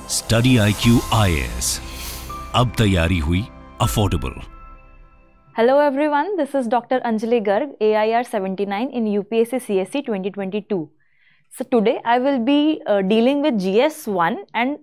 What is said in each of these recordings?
Study IQ IAS, अब तैयारी हुई affordable. Hello everyone, this is Dr. Anjali Garg, AIR 79 in UPSC CSE 2022. So today I will be dealing with GS1 and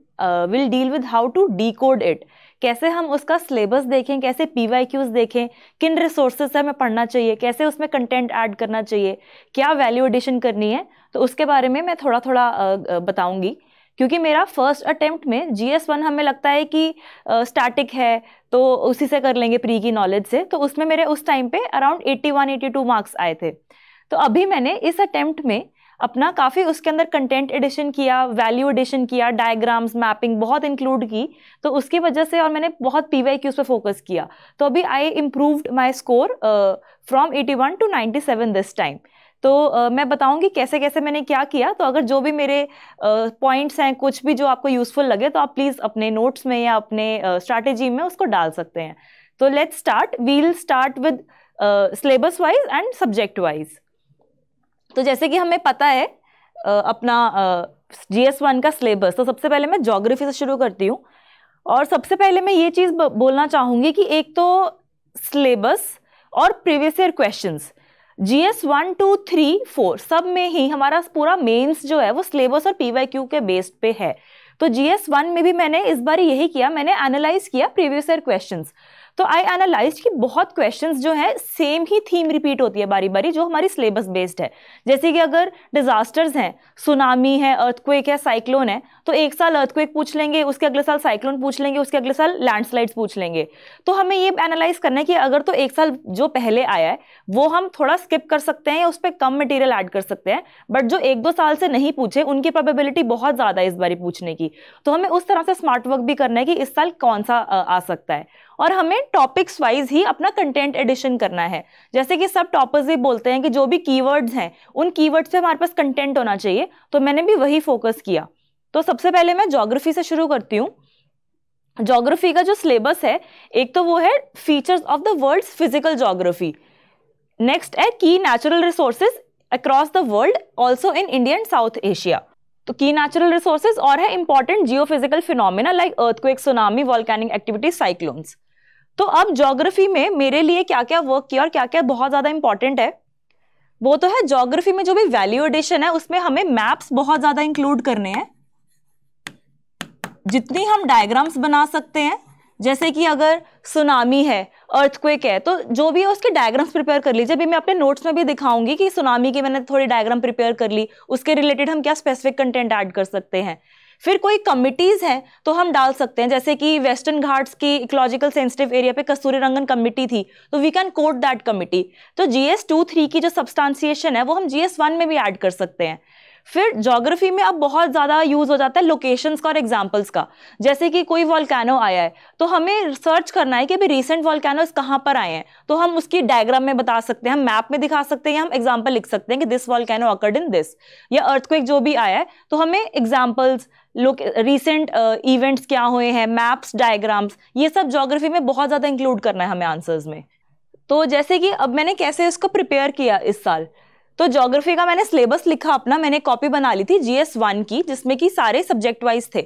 will deal with how to decode it. कैसे हम उसका syllabus देखें, कैसे PYQs देखें, किन रिसोर्सेज से हमें पढ़ना चाहिए, कैसे उसमें कंटेंट ऐड करना चाहिए, क्या वैल्यू एडिशन करनी है, तो उसके बारे में मैं थोड़ा थोड़ा बताऊंगी। क्योंकि मेरा फर्स्ट अटेम्प्ट में GS1 हमें लगता है कि स्टैटिक है तो उसी से कर लेंगे प्री की नॉलेज से, तो उसमें मेरे उस टाइम पे अराउंड 81-82 मार्क्स आए थे। तो अभी मैंने इस अटेम्प्ट में अपना काफ़ी उसके अंदर कंटेंट एडिशन किया, वैल्यू एडिशन किया, डायग्राम्स, मैपिंग बहुत इंक्लूड की, तो उसकी वजह से और मैंने बहुत PYQs पे फोकस किया। तो अभी I improved my score from 81 to 97 this time. तो मैं बताऊंगी कैसे कैसे मैंने क्या किया। तो अगर जो भी मेरे पॉइंट्स हैं, कुछ भी जो आपको यूजफुल लगे, तो आप प्लीज़ अपने नोट्स में या अपने स्ट्रैटेजी में उसको डाल सकते हैं। तो let's start. We'll start with syllabus wise and subject wise. तो जैसे कि हमें पता है अपना GS1 का सिलेबस, तो सबसे पहले मैं ज्योग्राफी से शुरू करती हूँ। और सबसे पहले मैं ये चीज़ बोलना चाहूँगी कि एक तो सिलेबस और प्रीवियस ईयर क्वेश्चंस GS1, 2, 3, 4 सब में ही हमारा पूरा मेंस जो है वो सिलेबस और PYQ के बेस्ड पे है। तो GS1 में भी मैंने इस बार यही किया, मैंने एनालाइज किया प्रीवियस ईयर क्वेश्चंस। तो आई एनालाइज कि बहुत क्वेश्चंस जो है सेम ही थीम रिपीट होती है बारी बारी, जो हमारी सिलेबस बेस्ड है। जैसे कि अगर डिजास्टर्स हैं, सुनामी है, अर्थक्वेक है, साइक्लोन है, तो एक साल अर्थक्वेक पूछ लेंगे, उसके अगले साल साइक्लोन पूछ लेंगे, उसके अगले साल लैंडस्लाइड्स पूछ लेंगे। तो हमें ये एनालाइज करना है कि अगर तो एक साल जो पहले आया है वो हम थोड़ा स्किप कर सकते हैं या उस पर कम मटेरियल ऐड कर सकते हैं, बट जो 1-2 साल से नहीं पूछे उनकी प्रोबेबिलिटी बहुत ज्यादा है इस बारी पूछने की। तो हमें उस तरह से स्मार्ट वर्क भी करना है कि इस साल कौन सा आ सकता है। और हमें टॉपिक्स वाइज ही अपना कंटेंट एडिशन करना है। जैसे कि सब टॉपर्स भी बोलते हैं कि जो भी कीवर्ड्स हैं उन कीवर्ड्स पे हमारे पास कंटेंट होना चाहिए, तो मैंने भी वही फोकस किया। तो सबसे पहले मैं ज्योग्राफी से शुरू करती हूँ। ज्योग्राफी का जो सिलेबस है, एक तो वो है features of the world's physical geography, next है की natural resources across the world also in India and South Asia. तो की नेचुरल रिसोर्सेज और है important geophysical phenomena like earthquake, tsunami, volcanic activities, cyclones. तो अब ज्योग्राफी में मेरे लिए क्या क्या वर्क किया और क्या क्या बहुत ज्यादा इंपॉर्टेंट है, वो तो है ज्योग्राफी में जो भी वैल्यू एडिशन है उसमें हमें मैप्स बहुत ज्यादा इंक्लूड करने हैं। जितनी हम डायग्राम्स बना सकते हैं, जैसे कि अगर सुनामी है, अर्थक्वेक है, तो जो भी है उसके डायग्राम्स प्रिपेयर कर लीजिए। अभी मैं अपने नोट्स में भी दिखाऊंगी कि सुनामी की मैंने थोड़ी डायग्राम प्रिपेयर कर ली, उसके रिलेटेड हम क्या स्पेसिफिक कंटेंट ऐड कर सकते हैं। फिर कोई कमिटीज हैं तो हम डाल सकते हैं, जैसे कि वेस्टर्न घाट्स की इकोलॉजिकल सेंसिटिव एरिया पे कस्तूरी रंगन कमिटी थी, तो we can quote that committee. तो GS2, 3 की जो सब्सटेंशिएशन है वो हम GS1 में भी ऐड कर सकते हैं। फिर ज्योग्राफी में अब बहुत ज्यादा यूज हो जाता है लोकेशंस का और एग्जांपल्स का। जैसे कि कोई वॉल्केनो आया है तो हमें सर्च करना है कि अभी रिसेंट वॉल्केनोस कहाँ पर आए हैं, तो हम उसकी डायग्राम में बता सकते हैं, हम मैप में दिखा सकते हैं, या हम एग्जाम्पल लिख सकते हैं कि this volcano occurred in this. या अर्थक्वेक जो भी आया है तो हमें एग्जाम्पल्स, रिसेंट इवेंट्स क्या हुए हैं, मैप्स, डायग्राम्स, ये सब ज्योग्राफी में बहुत ज्यादा इंक्लूड करना है हमें आंसर्स में। तो जैसे कि अब मैंने कैसे इसको प्रिपेयर किया इस साल, तो ज्योग्राफी का मैंने सिलेबस लिखा अपना, मैंने कॉपी बना ली थी GS1 की, जिसमें कि सारे सब्जेक्ट वाइज थे।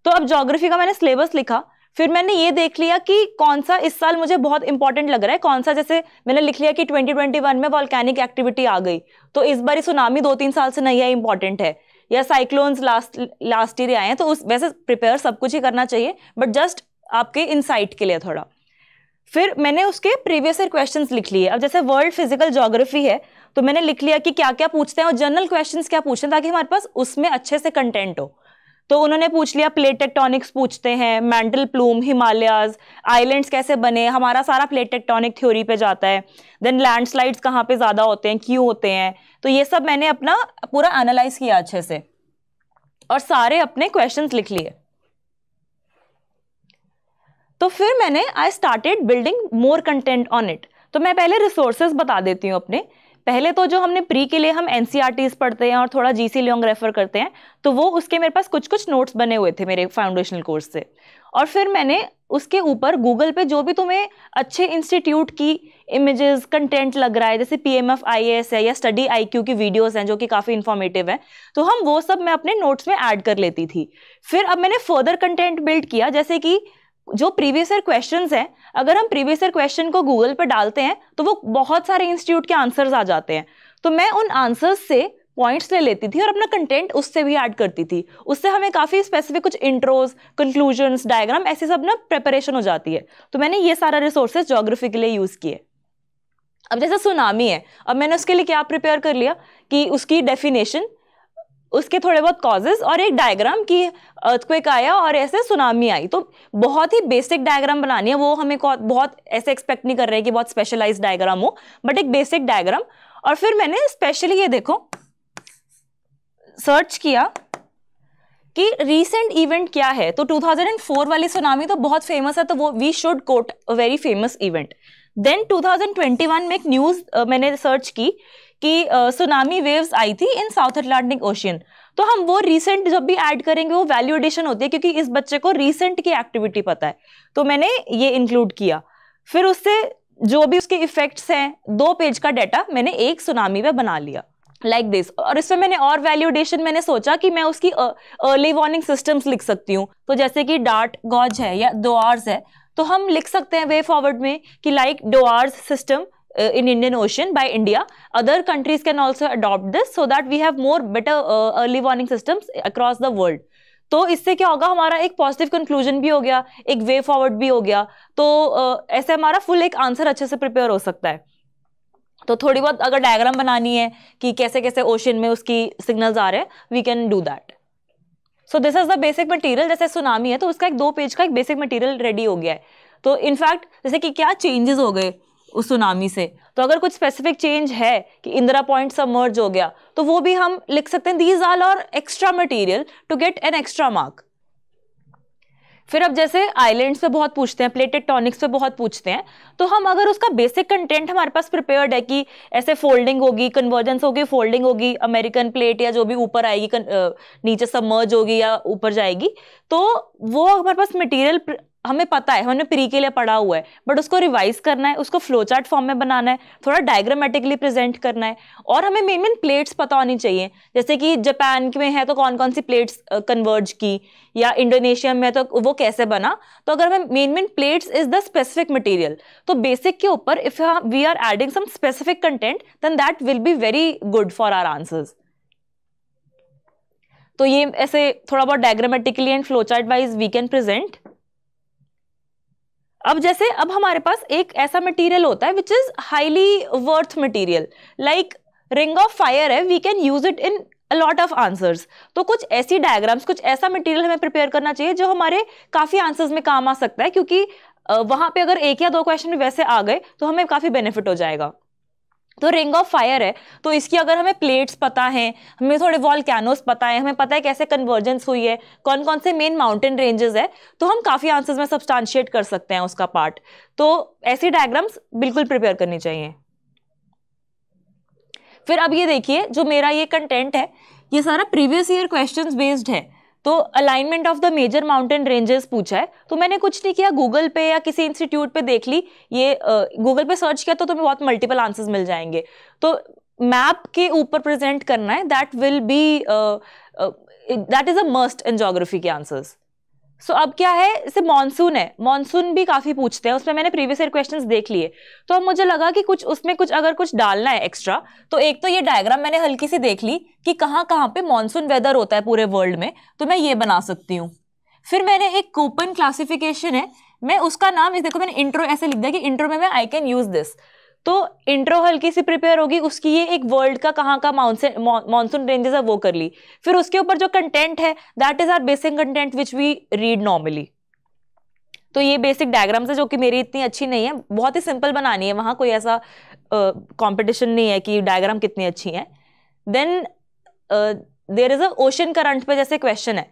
तो अब ज्योग्राफी का मैंने सिलेबस लिखा, फिर मैंने ये देख लिया कि कौन सा इस साल मुझे बहुत इंपॉर्टेंट लग रहा है, कौन सा, जैसे मैंने लिख लिया कि 2021 में वॉल्केनिक एक्टिविटी आ गई, तो इस बार सुनामी 2-3 साल से नहीं है, इंपॉर्टेंट है, या साइक्लोन्स लास्ट ईयर आए हैं। तो उस वैसे प्रिपेयर सब कुछ ही करना चाहिए, बट जस्ट आपके इनसाइट के लिए थोड़ा। फिर मैंने उसके प्रीवियस ईयर क्वेश्चंस लिख लिए। अब जैसे वर्ल्ड फिजिकल ज्योग्राफी है तो मैंने लिख लिया कि क्या क्या पूछते हैं और जनरल क्वेश्चंस क्या पूछते हैं, ताकि हमारे पास उसमें अच्छे से कंटेंट हो। तो उन्होंने पूछ लिया, प्लेट टेक्टोनिक्स पूछते हैं, मेंटल प्लूम, हिमालयाज, आइलैंड्स कैसे बने, हमारा सारा प्लेट टेक्टोनिक थ्योरी पे जाता है। देन लैंडस्लाइड्स कहाँ पे ज्यादा होते हैं, क्यों होते हैं, तो ये सब मैंने अपना पूरा एनालाइज किया अच्छे से और सारे अपने क्वेश्चंस लिख लिए। तो फिर मैंने I started building more content on it. तो मैं पहले रिसोर्सेज बता देती हूँ अपने। पहले तो जो हमने प्री के लिए हम NCERTs पढ़ते हैं और थोड़ा GC लियोंग रेफर करते हैं, तो वो उसके मेरे पास कुछ कुछ नोट्स बने हुए थे मेरे फाउंडेशनल कोर्स से। और फिर मैंने उसके ऊपर गूगल पे जो भी तुम्हें अच्छे इंस्टीट्यूट की इमेजेस, कंटेंट लग रहा है, जैसे PMF IAS है या स्टडी IQ की वीडियोस हैं जो कि काफ़ी इंफॉर्मेटिव है, तो हम वो सब मैं अपने नोट्स में ऐड कर लेती थी। फिर अब मैंने फर्दर कंटेंट बिल्ड किया, जैसे कि जो प्रीवियस ईयर क्वेश्चंस हैं, अगर हम प्रीवियस ईयर क्वेश्चन को गूगल पर डालते हैं तो वो बहुत सारे इंस्टीट्यूट के आंसर्स आ जाते हैं, तो मैं उन आंसर्स से पॉइंट्स ले लेती थी और अपना कंटेंट उससे भी ऐड करती थी। उससे हमें काफ़ी स्पेसिफिक कुछ इंट्रोज, कंक्लूजन्स, डायग्राम ऐसे सब ना प्रिपरेशन हो जाती है। तो मैंने ये सारा रिसोर्सेज ज्योग्राफी के लिए यूज़ किए। अब जैसे सुनामी है, अब मैंने उसके लिए क्या प्रिपेयर कर लिया कि उसकी डेफिनेशन, उसके थोड़े बहुत कॉजेज और एक डायग्राम की अर्थक्वेक आया और ऐसे सुनामी आई। तो बहुत ही बेसिक डायग्राम बनानी है, वो हमें बहुत ऐसे एक्सपेक्ट नहीं कर रहे हैं कि बहुत स्पेशलाइज्ड डायग्राम हो, बट एक बेसिक डायग्राम। और फिर मैंने स्पेशली ये देखो सर्च किया कि रीसेंट इवेंट क्या है, तो 2004 वाली सुनामी तो बहुत फेमस है, तो वो we should quote a very famous event. Then 2021 में एक न्यूज मैंने सर्च की कि सुनामी वेव्स आई थी इन साउथ अटलांटिक ओशियन, तो हम वो रीसेंट जब भी ऐड करेंगे वो वैल्यू एडिशन होती है, क्योंकि इस बच्चे को रीसेंट की एक्टिविटी पता है, तो मैंने ये इंक्लूड किया। फिर उससे जो भी उसके इफेक्ट्स हैं, 2 पेज का डाटा मैंने एक सुनामी पे बना लिया लाइक दिस। और इसमें मैंने और वैल्यू एडिशन मैंने सोचा कि मैं उसकी अर्ली वार्निंग सिस्टम्स लिख सकती हूँ, तो जैसे कि डार्ट गॉज है या डोआर्स है, तो हम लिख सकते हैं वे फॉरवर्ड में कि लाइक डोआर्स system in Indian Ocean by India, other countries can also adopt this so that we have more better early warning systems across the world। तो इससे क्या होगा, हमारा एक पॉजिटिव कंक्लूजन भी हो गया, एक वे फॉरवर्ड भी हो गया, तो ऐसे हमारा फुल एक आंसर अच्छे से प्रिपेयर हो सकता है। तो थोड़ी बहुत अगर डायग्राम बनानी है कि कैसे कैसे ओशन में उसकी सिग्नल्स आ रहे हैं, we can do that. So this is the basic material. जैसे सुनामी है तो उसका एक 2 पेज का एक बेसिक मटेरियल रेडी हो गया है। तो इनफैक्ट जैसे कि क्या चेंजेस हो गए उस सुनामी से, तो अगर कुछ स्पेसिफिक चेंज है कि इंदिरा पॉइंट सबमर्ज हो गया, तो वो भी हम लिख सकते हैं। दीज आर और extra material to get an extra mark. फिर अब जैसे आइलैंड्स पे बहुत पूछते हैं, प्लेट टेक्टोनिक्स पे बहुत पूछते हैं, तो हम अगर उसका बेसिक कंटेंट हमारे पास प्रिपेयर्ड है कि ऐसे फोल्डिंग होगी, कन्वर्जेंस होगी, फोल्डिंग होगी, अमेरिकन प्लेट या जो भी ऊपर आएगी नीचे सबमर्ज होगी या ऊपर जाएगी, तो वो हमारे पास मटेरियल हमें पता है, हमने प्री के लिए पढ़ा हुआ है, बट उसको रिवाइज करना है, उसको फ्लो चार्ट फॉर्म में बनाना है, थोड़ा डायग्रामेटिकली प्रेजेंट करना है, और हमें मेन प्लेट्स पता होनी चाहिए। जैसे कि जापान में है तो कौन कौन सी प्लेट्स कन्वर्ज की, या इंडोनेशिया में तो वो कैसे बना। तो अगर हमें main plates is the specific material, तो बेसिक के ऊपर if we are adding some specific content then that will be very good for our answers. तो ये ऐसे थोड़ा बहुत diagrammatically and flow chart wise we can present. अब जैसे अब हमारे पास एक ऐसा मटेरियल होता है which is highly worth material, like ring of fire है, we can use it in a lot of answers. तो कुछ ऐसी डायग्राम्स, कुछ ऐसा मटेरियल हमें प्रिपेयर करना चाहिए जो हमारे काफी आंसर्स में काम आ सकता है, क्योंकि वहां पे अगर 1 या 2 क्वेश्चन भी वैसे आ गए तो हमें काफी बेनिफिट हो जाएगा। तो रिंग ऑफ फायर है, तो इसकी अगर हमें प्लेट्स पता है, हमें थोड़े वॉल्केनोस पता है, हमें पता है कैसे कन्वर्जेंस हुई है, कौन कौन से मेन माउंटेन रेंजेस है, तो हम काफी आंसर्स में सब्सटेंशिएट कर सकते हैं उसका पार्ट। तो ऐसी डायग्राम्स बिल्कुल प्रिपेयर करनी चाहिए। फिर अब ये देखिए, जो मेरा ये कंटेंट है ये सारा प्रीवियस ईयर क्वेश्चंस बेस्ड है। तो alignment of the major mountain ranges पूछा है, तो मैंने कुछ नहीं किया, गूगल पे या किसी इंस्टीट्यूट पे देख ली, ये गूगल पे सर्च किया तो तुम्हें बहुत मल्टीपल आंसर्स मिल जाएंगे। तो मैप के ऊपर प्रेजेंट करना है, that will B that is a must in geography के आंसर्स। सो अब क्या है, जैसे मॉनसून है, मॉनसून भी काफी पूछते हैं, उसमें मैंने प्रीवियस ईयर क्वेश्चंस देख लिए, तो अब मुझे लगा कि कुछ उसमें कुछ अगर कुछ डालना है एक्स्ट्रा, तो एक तो ये डायग्राम मैंने हल्की सी देख ली कि कहाँ कहाँ पे मॉनसून वेदर होता है पूरे वर्ल्ड में, तो मैं ये बना सकती हूँ। फिर मैंने एक कूपन क्लासिफिकेशन है, मैं उसका नाम इस देखो मैंने इंट्रो ऐसे लिख दिया कि इंट्रो में मैं आई कैन यूज दिस। तो इंट्रो हल्की सी प्रिपेयर होगी, उसकी ये एक वर्ल्ड का कहाँ का मॉनसून रेंजेस है वो कर ली। फिर उसके ऊपर जो कंटेंट है that is our basic content which we read normally. तो ये बेसिक डायग्राम्स है जो कि मेरी इतनी अच्छी नहीं है, बहुत ही सिंपल बनानी है, वहां कोई ऐसा कंपटीशन नहीं है कि डायग्राम कितनी अच्छी है। Then there is a ocean current पे जैसे क्वेश्चन है,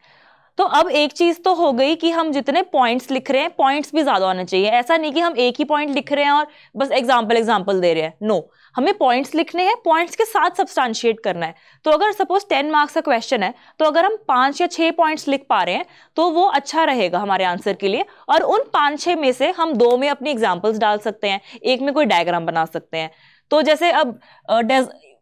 तो अब एक चीज तो हो गई कि हम जितने पॉइंट्स लिख रहे हैं, पॉइंट्स भी ज्यादा होने चाहिए। ऐसा नहीं कि हम एक ही पॉइंट लिख रहे हैं और बस एग्जाम्पल दे रहे हैं, नो, हमें पॉइंट्स लिखने हैं, पॉइंट्स के साथ सब्सटेंशिएट करना है। तो अगर सपोज 10 मार्क्स का क्वेश्चन है तो अगर हम 5 या 6 पॉइंट्स लिख पा रहे हैं तो वो अच्छा रहेगा हमारे आंसर के लिए। और उन 5-6 में से हम 2 में अपनी एग्जाम्पल्स डाल सकते हैं, एक में कोई डायग्राम बना सकते हैं। तो जैसे अब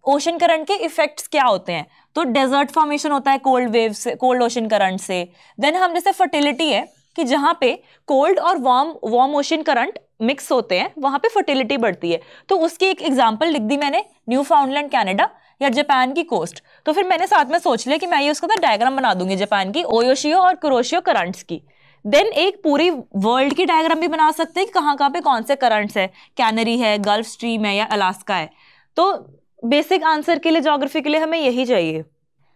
ओशन करंट के इफेक्ट्स क्या होते हैं, तो डेजर्ट फॉर्मेशन होता है कोल्ड वेव से, कोल्ड ओशन करंट से। देन हम जैसे फर्टिलिटी है कि जहां पे कोल्ड और वार्म ओशन करंट मिक्स होते हैं वहां पे फर्टिलिटी बढ़ती है। तो उसकी एक एग्जांपल लिख दी मैंने, न्यू फाउंडलैंड कनाडा या जापान की कोस्ट। तो फिर मैंने साथ में सोच लिया कि मैं ये उसका ना डायग्राम बना दूंगी जापान की ओयोशियो और कुरोशियो करंट्स की। देन एक पूरी वर्ल्ड की डायग्राम भी बना सकते हैं कि कहाँ पे कौन से करंट्स है, कैनरी है, गल्फ स्ट्रीम है या अलास्का है। तो बेसिक आंसर के लिए ज्योग्राफी के लिए हमें यही चाहिए।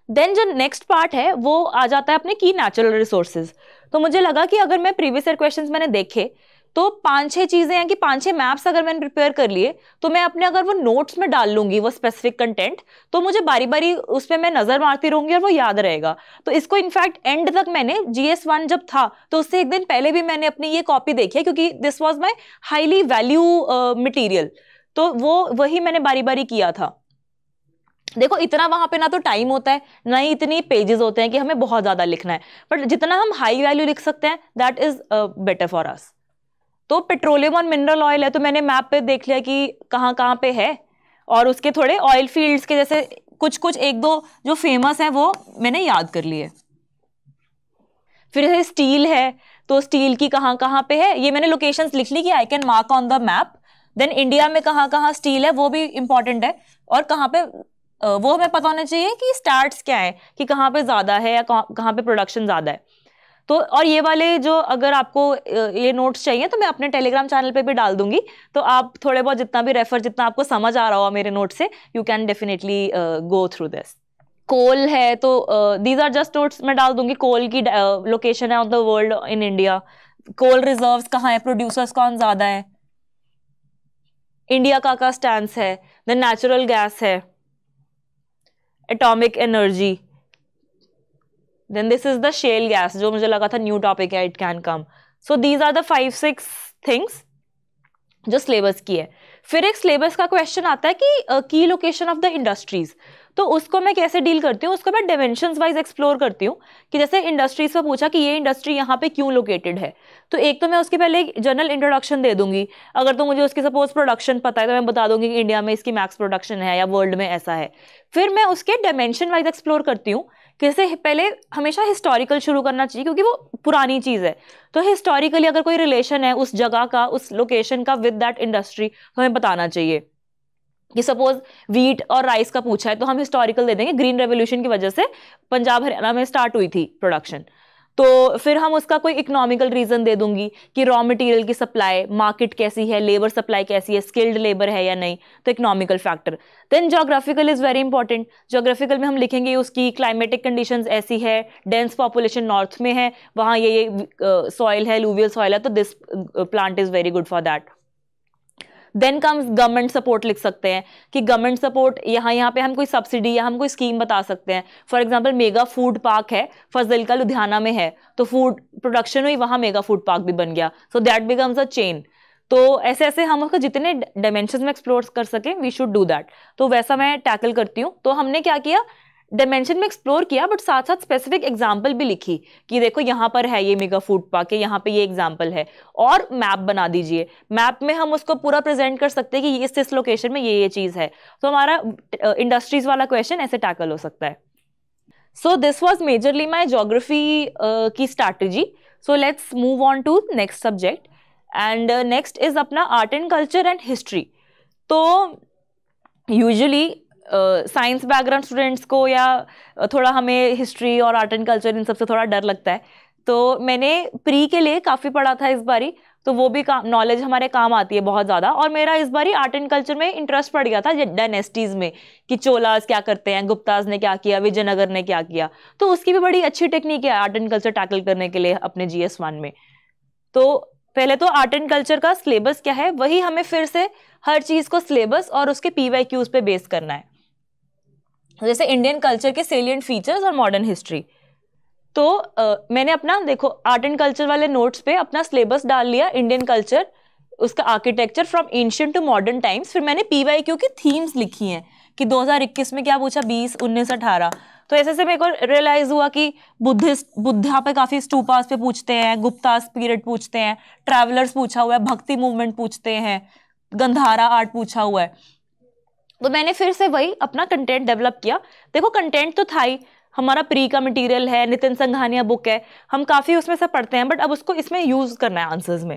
देन जो नेक्स्ट पार्ट है वो आ जाता है अपने की नेचुरल रिसोर्सेज। तो मुझे लगा कि अगर मैं प्रीवियस ईयर क्वेश्चंस मैंने देखे तो 5-6 चीजें हैं कि 5-6 मैप्स अगर मैंने प्रिपेयर कर लिए तो मैं अपने अगर वो नोट्स में डाल लूंगी वो स्पेसिफिक कंटेंट, तो मुझे बारी बारी उस पर मैं नजर मारती रहूंगी और वो याद रहेगा। तो इसको इनफैक्ट एंड तक मैंने GS1 जब था तो उससे एक दिन पहले भी मैंने अपनी ये कॉपी देखी है, क्योंकि this was my highly value material. तो वही मैंने बारी बारी किया था। देखो इतना वहां पे ना तो टाइम होता है ना ही इतनी पेजेस होते हैं कि हमें बहुत ज्यादा लिखना है, बट जितना हम हाई वैल्यू लिख सकते हैं that is better for us. तो पेट्रोलियम और मिनरल ऑयल है तो मैंने मैप पे देख लिया कि कहाँ कहाँ पे है, और उसके थोड़े ऑयल फील्ड्स के जैसे कुछ एक दो जो फेमस है वो मैंने याद कर लिए। फिर जैसे स्टील है तो स्टील की कहाँ कहाँ पे है ये मैंने लोकेशंस लिख ली कि I can mark on the map. Then India में कहाँ कहाँ स्टील है वो भी इंपॉर्टेंट है, और कहाँ पे वो हमें पता होना चाहिए कि स्टार्ट्स क्या है, कि कहाँ पे ज्यादा है या कहाँ पे प्रोडक्शन ज्यादा है। तो और ये वाले जो अगर आपको ये नोट्स चाहिए तो मैं अपने टेलीग्राम चैनल पे भी डाल दूंगी, तो आप थोड़े बहुत जितना भी रेफर, जितना आपको समझ आ रहा हो मेरे नोट से, you can definitely go through this. कोल है तो दीज आर जस्ट नोट्स मैं डाल दूंगी। कोल की लोकेशन है on the world in India, coal reserves कहाँ है, प्रोड्यूसर्स कौन ज्यादा है, इंडिया का स्टैंस है, देन नेचुरल गैस है, atomic energy, then this is the shale gas जो मुझे लगा था न्यू टॉपिक है, it can come. So these are the 5-6 things जो सिलेबस की है। फिर एक सिलेबस का क्वेश्चन आता है कि की लोकेशन ऑफ द इंडस्ट्रीज, तो उसको मैं कैसे डील करती हूँ, उसको मैं डायमेंशंस वाइज एक्सप्लोर करती हूँ कि जैसे इंडस्ट्रीज पर पूछा कि ये इंडस्ट्री यहाँ पे क्यों लोकेटेड है, तो एक तो मैं उसके पहले एक जनरल इंट्रोडक्शन दे दूंगी। अगर तो मुझे उसकी सपोज प्रोडक्शन पता है तो मैं बता दूंगी कि इंडिया में इसकी मैक्स प्रोडक्शन है या वर्ल्ड में ऐसा है। फिर मैं उसके डायमेंशन वाइज एक्सप्लोर करती हूँ। जैसे पहले हमेशा हिस्टोरिकल शुरू करना चाहिए क्योंकि वो पुरानी चीज है, तो हिस्टोरिकली अगर कोई रिलेशन है उस जगह का, उस लोकेशन का विद दैट इंडस्ट्री तो हमें बताना चाहिए। कि सपोज वीट और राइस का पूछा है तो हम हिस्टोरिकल दे देंगे, ग्रीन रेवोल्यूशन की वजह से पंजाब हरियाणा में स्टार्ट हुई थी प्रोडक्शन। तो फिर हम उसका कोई इकोनॉमिकल रीजन दे दूंगी कि रॉ मटेरियल की सप्लाई, मार्केट कैसी है, लेबर सप्लाई कैसी है, स्किल्ड लेबर है या नहीं, तो economical factor. Then geographical is very important. Geographical में हम लिखेंगे उसकी क्लाइमेटिक कंडीशंस ऐसी है, डेंस पॉपुलेशन नॉर्थ में है, वहाँ ये सॉइल है, लूवियल सॉइल है, तो this plant is very good for that. Then comes government support लिख सकते हैं कि गवर्नमेंट सपोर्ट यहाँ पे हम कोई सब्सिडी या हम कोई स्कीम बता सकते हैं। For example mega food park है फजल का लुधियाना में है, तो फूड प्रोडक्शन हुई, वहां मेगा फूड पार्क भी बन गया, so that becomes a chain. तो ऐसे ऐसे हम उसको जितने डायमेंशंस में एक्सप्लोर कर सकें वी शुड डू दैट। तो वैसा मैं टैकल करती हूँ। तो हमने क्या किया, डायमेंशन में एक्सप्लोर किया बट साथ साथ स्पेसिफिक एग्जाम्पल भी लिखी कि देखो यहाँ पर है ये मेगा फूड पार्क है, यहाँ पे ये एग्जाम्पल है, और मैप बना दीजिए। मैप में हम उसको पूरा प्रेजेंट कर सकते हैं कि इस लोकेशन में ये चीज है। तो हमारा इंडस्ट्रीज वाला क्वेश्चन ऐसे टैकल हो सकता है। So this was majorly my geography की strategy. So let's move on to next subject, and next is अपना art and culture and history. तो यूजुअली साइंस बैकग्राउंड स्टूडेंट्स को या थोड़ा हमें हिस्ट्री और आर्ट एंड कल्चर इन सबसे थोड़ा डर लगता है, तो मैंने प्री के लिए काफ़ी पढ़ा था इस बारी, तो वो भी नॉलेज हमारे काम आती है बहुत ज़्यादा। और मेरा इस बारी आर्ट एंड कल्चर में इंटरेस्ट पड़ गया था डायनेस्टीज़ में कि चोलाज क्या करते हैं, गुप्ताज ने क्या किया, विजयनगर ने क्या किया, तो उसकी भी बड़ी अच्छी टेक्निक है आर्ट एंड कल्चर टैकल करने के लिए अपने GS1 में। तो पहले तो आर्ट एंड कल्चर का सिलेबस क्या है, वही हमें फिर से हर चीज़ को सिलेबस और उसके PYQs पे बेस करना है। जैसे इंडियन कल्चर के सेलिएंट फीचर्स और मॉडर्न हिस्ट्री। तो मैंने अपना देखो आर्ट एंड कल्चर वाले नोट्स पे अपना सिलेबस डाल लिया इंडियन कल्चर उसका architecture from ancient to modern times. फिर मैंने PYQ की थीम्स लिखी हैं कि 2021 में क्या पूछा, 20, 19, 18। तो ऐसे से मेरे को रियलाइज हुआ कि बुद्धा पे काफी स्तूपास पे पूछते हैं, गुप्तास पीरियड पूछते हैं, ट्रैवलर्स पूछा हुआ है, भक्ति मूवमेंट पूछते हैं, गंधारा आर्ट पूछा हुआ है। तो मैंने फिर से वही अपना कंटेंट डेवलप किया। देखो कंटेंट तो था ही, हमारा प्री का मटेरियल है, नितिन संघानिया बुक है, हम काफी उसमें से पढ़ते हैं, बट अब उसको इसमें यूज करना है आंसर्स में।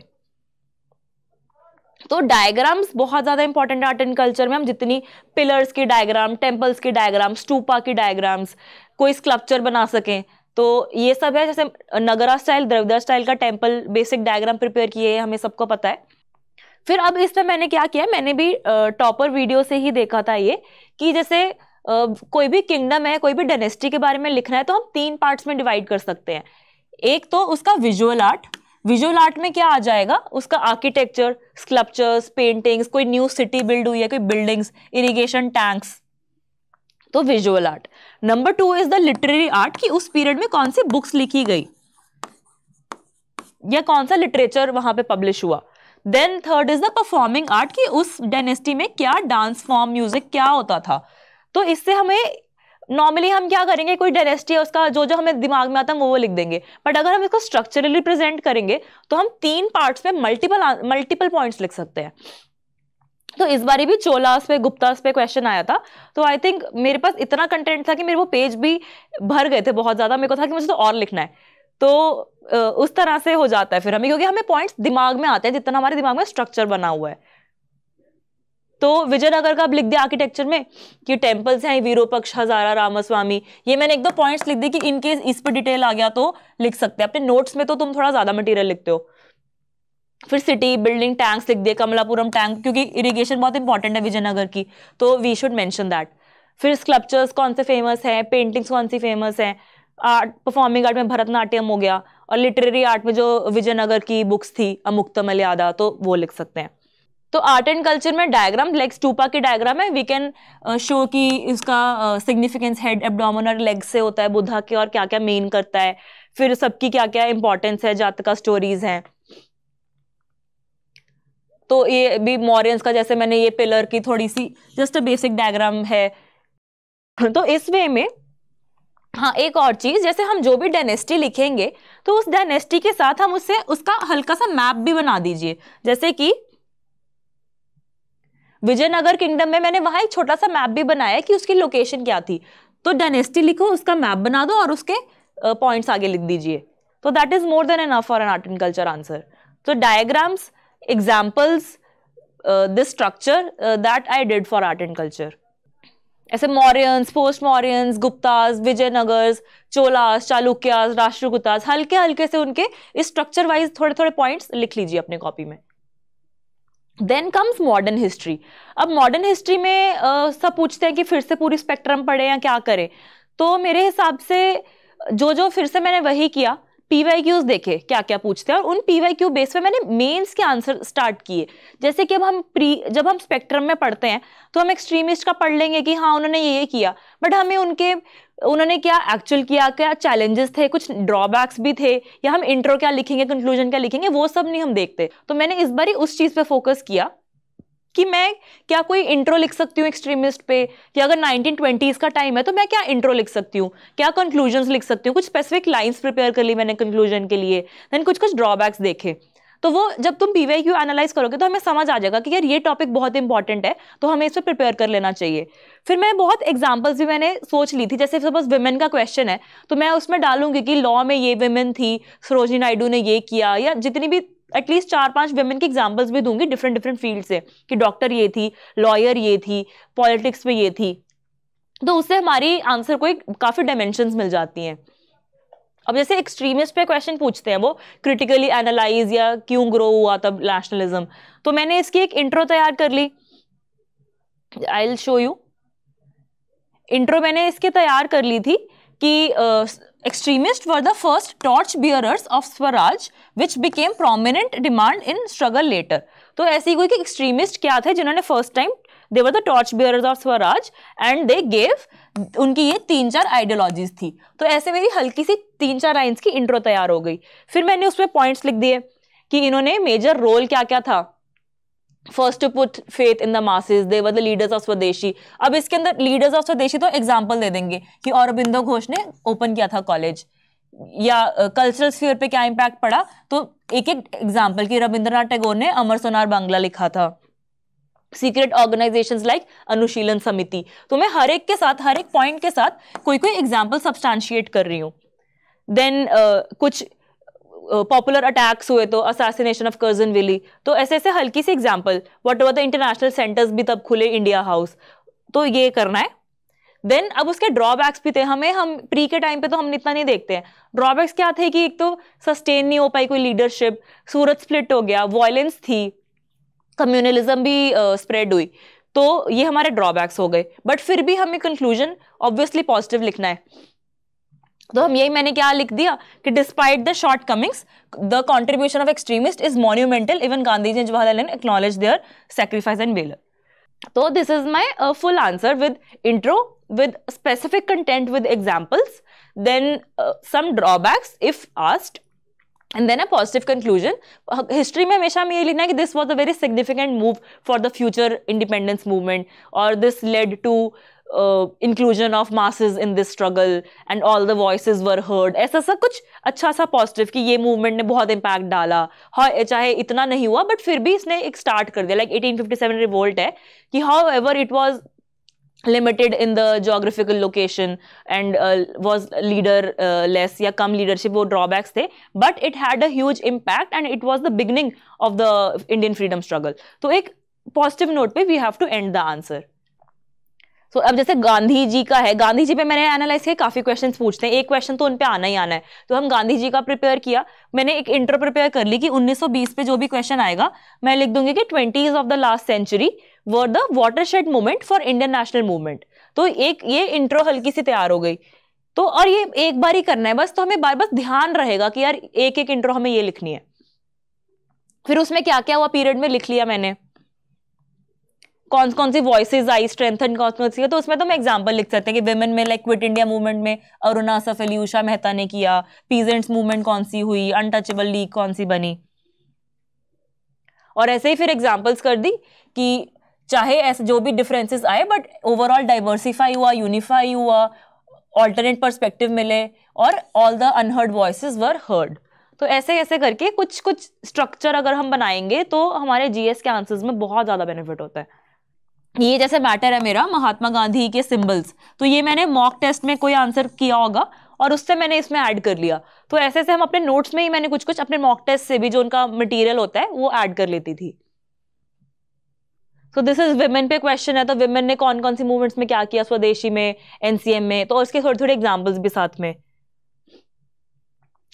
तो डायग्राम्स बहुत ज्यादा इंपॉर्टेंट है आर्ट एंड कल्चर में। हम जितनी पिलर्स की डायग्राम, टेम्पल्स की डायग्राम, स्टूपा की डायग्राम्स, कोई स्कल्पचर बना सकें, तो ये सब है। जैसे नगरा स्टाइल, द्रविड़ स्टाइल का टेम्पल बेसिक डायग्राम प्रिपेयर किए हैं, हमें सबको पता है। फिर अब इसमें मैंने क्या किया, मैंने भी टॉपर वीडियो से ही देखा था ये, कि जैसे कोई भी किंगडम है, कोई भी डायनेस्टी के बारे में लिखना है तो हम 3 पार्ट्स में डिवाइड कर सकते हैं। एक तो उसका विजुअल आर्ट, विजुअल आर्ट में क्या आ जाएगा, उसका आर्किटेक्चर, स्कल्पचर्स, पेंटिंग्स, कोई न्यू सिटी बिल्ड हुई है, कोई बिल्डिंग्स, इरिगेशन टैंक्स, तो visual art. Number 2 is the literary art, कि उस पीरियड में कौन सी बुक्स लिखी गई या कौन सा लिटरेचर वहां पे पब्लिश हुआ। Then third is the performing art, कि उस डायनेस्टी में क्या डांस फॉर्म, म्यूजिक क्या होता था। तो इससे हमें नॉर्मली हम क्या करेंगे, कोई डायनेस्टी है उसका जो जो हमें दिमाग में आता है वो लिख देंगे, बट अगर हम इसको स्ट्रक्चरली प्रेजेंट करेंगे तो हम 3 पार्ट्स में मल्टीपल पॉइंट्स लिख सकते हैं। तो इस बार भी चोलास पे, गुप्तास पे क्वेश्चन आया था, तो आई थिंक मेरे पास इतना कंटेंट था कि मेरे वो पेज भी भर गए थे बहुत ज्यादा। मेरे को था कि मुझे तो और लिखना है, तो उस तरह से हो जाता है फिर हमें, क्योंकि हमें पॉइंट्स दिमाग में आते हैं जितना हमारे दिमाग में स्ट्रक्चर बना हुआ है। तो विजयनगर का अब लिख दिया आर्किटेक्चर में कि टेम्पल्स हैं, विरूपक्ष, हजारा, रामास्वामी, ये मैंने 1-2 पॉइंट्स लिख दी कि इनकेस इस पर डिटेल आ गया तो लिख सकते हैं। अपने नोट्स में तो तुम थोड़ा ज्यादा मटेरियल लिखते हो। फिर सिटी बिल्डिंग, टैंक्स लिख दिए, कमलापुरम टैंक, क्योंकि इरिगेशन बहुत इंपॉर्टेंट है विजयनगर की, तो वी शुड मेंशन दैट। फिर स्कल्पचर्स कौन से फेमस हैं, पेंटिंग्स कौन सी फेमस हैं, आर्ट, परफॉर्मिंग आर्ट में भरतनाट्यम हो गया, और लिटरेरी आर्ट में जो विजयनगर की बुक्स थी, अमुक्तम मलयादा, तो वो लिख सकते हैं। तो आर्ट एंड कल्चर में डायग्राम, लाइक स्टूपा की डायग्राम है, वी कैन शो कि इसका सिग्निफिकेंस हेड, एब्डोमेन और लेग से होता है बुद्धा के, और क्या क्या मेन करता है, फिर सबकी क्या क्या इंपॉर्टेंस है, जातका स्टोरीज हैं। तो ये भी मौर्यंस का, जैसे मैंने ये पिलर की थोड़ी सी जस्ट अ बेसिक डायग्राम है। तो इस वे में हाँ, एक और चीज, जैसे हम जो भी डायनेस्टी लिखेंगे तो उस डायनेस्टी के साथ हम उसका हल्का सा मैप भी बना दीजिए। जैसे कि विजयनगर किंगडम में मैंने वहां एक छोटा सा मैप भी बनाया कि उसकी लोकेशन क्या थी, तो डायनेस्टी लिखो, उसका मैप बना दो और उसके पॉइंट्स आगे लिख दीजिए। तो that is more than enough for an art and culture answer. तो diagrams, examples, this structure that I did for art and culture. ऐसे मौर्यंस, पोस्ट मौर्यंस, गुप्तास, विजयनगर्स, चोलास, चालुक्यास, राष्ट्रकूटास, हल्के हल्के से उनके इस स्ट्रक्चर वाइज थोड़े थोड़े पॉइंट्स लिख लीजिए अपने कॉपी में। Then comes modern history. अब मॉडर्न हिस्ट्री में सब पूछते हैं कि फिर से पूरी स्पेक्ट्रम पढ़े या क्या करें, तो मेरे हिसाब से जो फिर से मैंने वही किया, PYQs देखे क्या क्या पूछते हैं, और उन PYQ बेस पे मैंने मेंस के आंसर स्टार्ट किए। जैसे कि अब जब हम स्पेक्ट्रम में पढ़ते हैं तो हम एक्सट्रीमिस्ट का पढ़ लेंगे कि हाँ उन्होंने ये किया, बट हमें उन्होंने क्या एक्चुअल किया, क्या चैलेंजेस थे, कुछ ड्रॉबैक्स भी थे, या हम इंट्रो क्या लिखेंगे, कंक्लूजन क्या लिखेंगे, वो सब नहीं हम देखते। तो मैंने इस बार उस चीज पे फोकस किया कि मैं क्या कोई इंट्रो लिख सकती हूँ एक्सट्रीमिस्ट पे, कि अगर 1920s का टाइम है तो मैं क्या इंट्रो लिख सकती हूँ, क्या कंक्लूजन्स लिख सकती हूँ, कुछ स्पेसिफिक लाइंस प्रिपेयर कर ली मैंने कंक्लूजन के लिए, देन कुछ ड्रॉबैक्स देखे। तो वो जब तुम PYQ एनालाइज करोगे तो हमें समझ आ जाएगा कि यार ये टॉपिक बहुत इंपॉर्टेंट है, तो हमें इस पर प्रिपेयर कर लेना चाहिए। फिर मैं बहुत एग्जाम्पल्स भी मैंने सोच ली थी, जैसे सपोज विमेन का क्वेश्चन है तो मैं उसमें डालूंगी कि लॉ में ये विमेन थी, सरोजिनी नायडू ने ये किया, या जितनी भी एटलीस्ट 4-5 विमेन की एग्जाम्पल्स भी दूंगी डिफरेंट फील्ड से, कि डॉक्टर ये थी, लॉयर ये थी, पॉलिटिक्स में ये थी। तो उससे हमारी आंसर को काफी डायमेंशंस मिल जाती हैं। अब जैसे एक्सट्रीमिस्ट पे क्वेश्चन पूछते हैं, वो क्रिटिकली एनालाइज या क्यों ग्रो हुआ तब नेशनलिज्म, तो मैंने इसकी एक इंट्रो तैयार कर ली, I will show you. Intro मैंने इसके तैयार कर ली थी कि extremists were the first torch bearers of Swaraj which became prominent demand in struggle later। तो ऐसी कोई कि एक्सट्रीमिस्ट क्या थे जिन्होंने first time they were the torch bearers of Swaraj and they gave, उनकी ये 3-4 आइडियोलॉजीज थी। तो ऐसे मेरी हल्की सी 3-4 लाइन्स की इंट्रो तैयार हो गई। फिर मैंने उसमें पॉइंट्स लिख दिए कि इन्होंने मेजर रोल क्या क्या था, first to put faith in the masses, they were the leaders of Swadeshi. अब इसके अंदर लीडर्स ऑफ स्वदेशी तो एग्जाम्पल दे देंगे कि औरबिंदो घोष ने ओपन किया था कॉलेज, या कल्चरल स्फीयर पे क्या इम्पैक्ट पड़ा, तो एक एक एग्जाम्पल कि रविंद्रनाथ टैगोर ने अमर सोनार बांग्ला लिखा था, सीक्रेट ऑर्गेनाइजेशंस लाइक अनुशीलन समिति। तो मैं हर एक के साथ, हर एक पॉइंट के साथ कोई कोई एग्जाम्पल सब्सटैंशिएट कर रही हूँ। देन कुछ पॉपुलर अटैक्स हुए तो असैसिनेशन ऑफ कर्जन विली, तो ऐसे ऐसे हल्की सी example. Whatever the international centres भी तब खुले, इंडिया हाउस, तो ये करना है। देन अब उसके ड्रॉबैक्स भी थे, हम प्री के टाइम पे तो हम इतना नहीं देखते हैं। ड्रॉबैक्स क्या थे कि एक तो सस्टेन नहीं हो पाई कोई लीडरशिप, सूरत स्प्लिट हो गया, वायलेंस थी, कम्युनलिज्म भी स्प्रेड हुई, तो ये हमारे ड्रॉबैक्स हो गए। बट फिर भी हमें कंक्लूजन ऑब्वियसली पॉजिटिव लिखना है, तो हम यही, मैंने क्या लिख दिया कि despite the shortcomings the contribution of extremist is monumental, even Gandhi ji and Jawaharlal Nehru acknowledge their sacrifice and valour. तो this is my full answer with intro, with specific content with examples, then some drawbacks if asked, and then a positive conclusion. History में हमेशा हमें ये लिखना है कि this was a very significant move for the future independence movement, or this led to inclusion of masses in this struggle and all the voices were heard. ऐसा सा कुछ अच्छा सा पॉजिटिव कि ये मूवमेंट ने बहुत इम्पैक्ट डाला, हाँ चाहे इतना नहीं हुआ बट फिर भी इसने एक स्टार्ट कर दिया। लाइक 1857 रिवोल्ट है कि how ever it was limited in the geographical location and was leaderless या कम leadership, वो drawbacks थे, but it had a huge impact and it was the beginning of the Indian freedom struggle. तो एक positive note पे we have to end the answer. So अब जैसे गांधी जी का है, गांधी जी पे मैंने एनालाइज किया, काफी क्वेश्चंस पूछते हैं, एक क्वेश्चन तो उन पे आना ही आना है, तो हम गांधी जी का प्रिपेयर किया। मैंने एक इंट्रो प्रिपेयर कर ली कि 1920 पे जो भी क्वेश्चन आएगा मैं लिख दूंगी कि 20s of the last century were the watershed moment for Indian national movement। तो एक ये इंट्रो हल्की सी तैयार हो गई, तो और ये एक बार ही करना है बस, तो हमें बार बस ध्यान रहेगा कि यार एक एक इंट्रो हमें ये लिखनी है। फिर उसमें क्या क्या हुआ पीरियड में लिख लिया मैंने, कौन कौन सी वॉइसेस आई, स्ट्रेंथन कौन कौन सी है, तो उसमें तो हम एग्जांपल लिख सकते हैं कि विमेन में लाइक क्विट इंडिया मूवमेंट में अरुणा असफ अली, उषा मेहता ने किया, पीजेंट्स मूवमेंट कौन सी हुई, अनटचेबल लीग कौन सी बनी, और ऐसे ही फिर एग्जांपल्स कर दी कि चाहे ऐसे जो भी डिफरेंसेस आए बट ओवरऑल डाइवर्सिफाई हुआ, यूनिफाई हुआ, ऑल्टरनेट पर्सपेक्टिव मिले और all the unheard voices were heard. तो ऐसे ऐसे करके कुछ कुछ स्ट्रक्चर अगर हम बनाएंगे तो हमारे जीएस के आंसर्स में बहुत ज्यादा बेनिफिट होता है। ये जैसे मैटर है मेरा महात्मा गांधी के सिंबल्स, तो ये मैंने मॉक टेस्ट में कोई आंसर किया होगा और उससे मैंने इसमें ऐड कर लिया, तो ऐसे ऐसे हम अपने नोट्स में ही मैंने कुछ कुछ अपने मॉक टेस्ट से भी जो उनका मटेरियल होता है वो ऐड कर लेती थी। सो दिस इज विमेन पे क्वेश्चन है, तो विमेन ने कौन कौन सी मूवमेंट्स में क्या किया, स्वदेशी में, एनसीएम में, तो उसके थोड़े थोड़े एग्जांपल्स भी साथ में।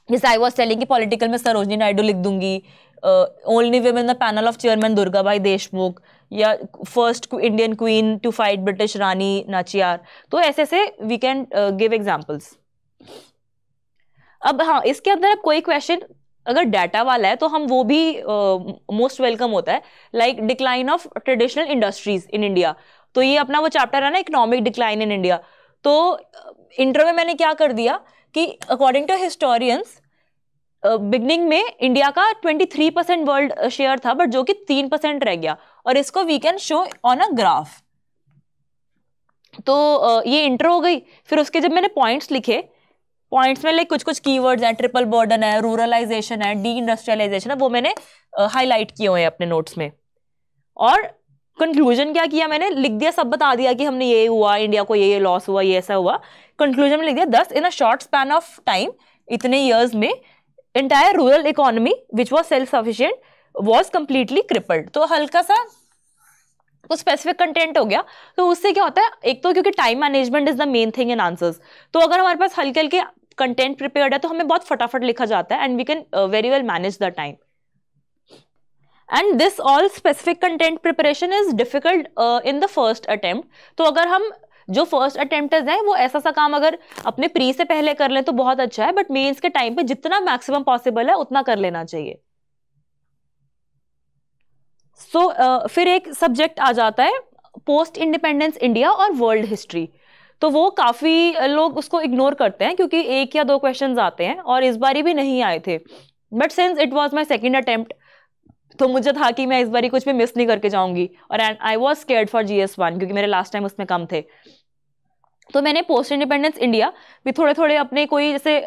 जैसे आई वाज टेलिंग कि पॉलिटिकल में सरोजनी नायडू लिख दूंगी, only women the panel of chairman Durgabai Deshmukh, या first Indian queen to fight British Rani Nachiyar, तो ऐसे ऐसे वी कैन गिव एग्जांपल्स। अब हाँ, इसके अंदर अब कोई क्वेश्चन अगर डाटा वाला है तो हम वो भी मोस्ट वेलकम होता है, like decline of traditional industries in India, तो ये अपना वो चैप्टर है ना इकोनॉमिक डिक्लाइन इन इंडिया, तो इंट्रो में मैंने क्या कर दिया कि अकॉर्डिंग टू हिस्टोरियंस बिगनिंग में इंडिया का 23% वर्ल्ड शेयर था बट जो कि 3% रह गया, और इसको we can show on a graph. तो ये इंट्रो हो गई। फिर उसके जब मैंने पॉइंट्स लिखे, पॉइंट्स में लाइक कुछ कुछ कीवर्ड्स हैं, ट्रिपल बर्डन है, रूरलाइजेशन है, डी इंडस्ट्रियलाइजेशन है, वो मैंने हाईलाइट किए हुए हैं अपने नोट्स में। और कंक्लूजन क्या किया मैंने, लिख दिया, सब बता दिया कि हमने ये हुआ, इंडिया को ये लॉस हुआ, ये ऐसा हुआ। कंक्लूजन में लिख दिया 10 in a short span of time, इतने ईयर्स में entire rural economy which was self sufficient was completely crippled। तो हल्का सा तो स्पेसिफिक कंटेंट हो गया, तो उससे क्या होता है, एक तो क्योंकि time management is the main thing in answers, तो अगर हमारे पास हल्के हल्के कंटेंट प्रिपेयर्ड है तो हमें बहुत फटाफट लिखा जाता है and we can very well manage the time. And this all specific content preparation is difficult in the first attempt, तो अगर हम जो फर्स्ट अटेम्प्ट है वो ऐसा सा काम अगर अपने प्री से पहले कर लें तो बहुत अच्छा है, बट मेंस के टाइम पे जितना मैक्सिमम पॉसिबल है उतना कर लेना चाहिए। सो फिर एक सब्जेक्ट आ जाता है पोस्ट इंडिपेंडेंस इंडिया और वर्ल्ड हिस्ट्री, तो वो काफी लोग उसको इग्नोर करते हैं क्योंकि एक या दो क्वेश्चंस आते हैं और इस बारी भी नहीं आए थे, but since it was my second attempt तो मुझे था कि मैं इस बारी कुछ भी मिस नहीं करके जाऊंगी, और I was scared for GS1 क्योंकि मेरे लास्ट टाइम उसमें कम थे। तो मैंने पोस्ट इंडिपेंडेंस इंडिया भी थोड़े थोड़े अपने कोई जैसे